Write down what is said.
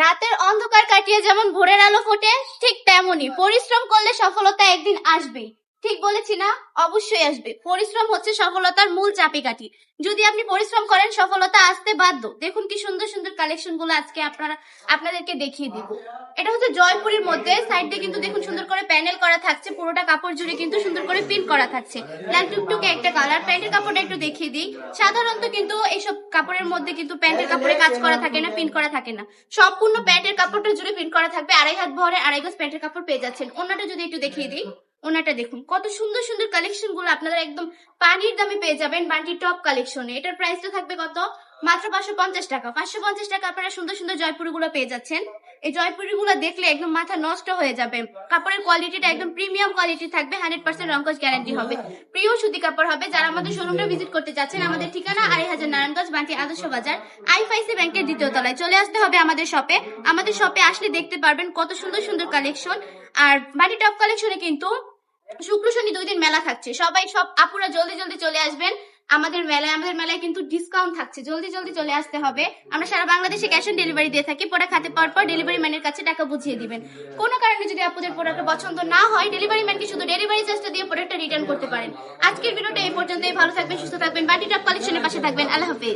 রাতের অন্ধকার কাটিয়ে যেমন ভোরের আলো ফোটে, ঠিক তেমনই পরিশ্রম করলে সফলতা একদিন আসবেই। ঠিক বলেছি না? অবশ্যই আসবে। পরিশ্রম হচ্ছে সফলতার মূল চাবিকাঠি। যদি আপনি পরিশ্রম করেন, সফলতা আসতে বাধ্য। দেখুন কি সুন্দর সুন্দর কালেকশন গুলো আজকে আপনাদেরকে দেখিয়ে দিব। এটা হচ্ছে জয়পুরের মধ্যে, সাইড দিয়ে কিন্তু দেখুন সুন্দর করে প্যানেল করা থাকছে, পুরোটা কাপড় জুড়ে কিন্তু সুন্দর করে প্রিন্ট করা থাকছে। লাল টুকটুকে একটা কালার। প্যান্টের কাপড়টা একটু দেখিয়ে দিই। সাধারণত কিন্তু এইসব কাপড়ের মধ্যে কিন্তু প্যান্টের কাপড়ে কাজ করা থাকে না, প্রিন্ট করা থাকে না। সম্পূর্ণ প্যান্টের কাপড়টা জুড়ে প্রিন্ট করা থাকবে। 2.5 হাত ভরে 2.5 গজ প্যান্টের কাপড় পেয়ে যাচ্ছেন। ওনাটা যদি একটু দেখিয়ে দিই, ওনাটা দেখুন কত সুন্দর সুন্দর কালেকশন গুলো আপনারা একদম পানির দামে পেয়ে যাবেন বান্টি টপ কালেকশনে। এটার প্রাইসটা থাকবে কত? মাত্র 550 টাকা। 550 টাকা আপনারা সুন্দর সুন্দর জয়পুরি গুলো পেয়ে যাচ্ছেন। এই জয়পুরি গুলো দেখলে একদম মাথা নষ্ট হয়ে যাবে। কাপড়ের কোয়ালিটিটা একদম প্রিমিয়াম কোয়ালিটি থাকবে, 100% রংকশ গ্যারান্টি হবে। প্রিয় সুতি কাপড় হবে। যারা আমাদের শোরুমটা ভিজিট করতে চাচ্ছেন, আমাদের ঠিকানা 2500 নারায়ণগঞ্জ, বান্টি আদর্শ বাজার, আইএফআইসি ব্যাংকের দ্বিতীয় তলায়। চলে আসতে হবে আমাদের শপে। আমাদের শপে আসলে দেখতে পারবেন কত সুন্দর সুন্দর কালেকশন। আর বান্টি টপ কালেকশনে কিন্তু শুক্র শনি 2 দিন মেলা থাকছে। সব আপুরা জলদি জলদি চলে আসবেন আমাদের মেলায় কিন্তু ডিসকাউন্ট থাকছে। জলদি জলদি চলে আসতে হবে। আমরা সারা বাংলাদেশে ক্যাশ অন ডেলিভারি দিয়ে থাকি। প্রোডাক্ট হাতে পাওয়ার পর ডেলিভারি ম্যানের কাছে টাকা বুঝিয়ে দিবেন। কোনো কারণে যদি আপনাদের প্রোডাক্টটা পছন্দ না হয়, ডেলিভারি ম্যানকে শুধু ডেলিভারি চার্জটা দিয়ে প্রোডাক্টটা রিটার্ন করতে পারেন। আজকের ভিডিওটা এই পর্যন্তই। ভালো থাকবেন, সুস্থ থাকবেন, বান্টি টপ কালেকশনের পাশে থাকবেন। আল্লাহ হাফেজ।